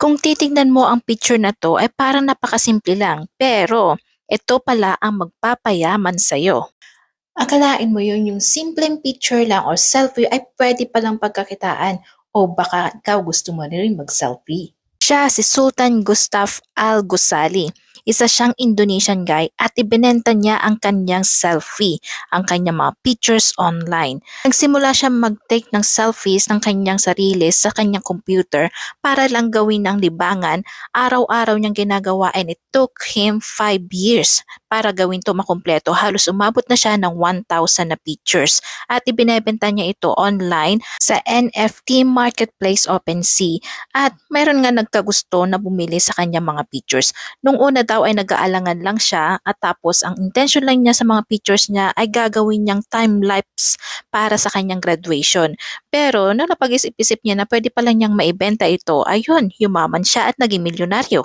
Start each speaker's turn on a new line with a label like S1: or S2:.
S1: Kung titignan mo ang picture na 'to ay parang napakasimple lang, pero ito pala ang magpapayaman sa'yo.
S2: Akalain mo yun yung simpleng picture lang o selfie ay pwede palang pagkakitaan o baka ikaw gusto mo na rin mag-selfie.
S1: Siya si Sultan Gustav Al Ghazali. Isa siyang Indonesian guy at ibinenta niya ang kanyang selfie, ang kanyang mga pictures online. Nagsimula siya mag-take ng selfies ng kanyang sarili sa kanyang computer para lang gawin ng libangan. Araw-araw niyang ginagawa and it took him 5 years para gawin to makumpleto. Halos umabot na siya ng 1,000 na pictures at ibinebenta niya ito online sa NFT Marketplace OpenSea. At meron nga nagkagusto na bumili sa kanyang mga pictures. Nung una daw ay nag-aalangan lang siya at tapos ang intention lang niya sa mga pictures niya ay gagawin niyang time-lapse para sa kanyang graduation. Pero nung napag-isip-isip niya na pwede pala niyang maibenta ito, ayun, yumaman siya at naging milyonaryo.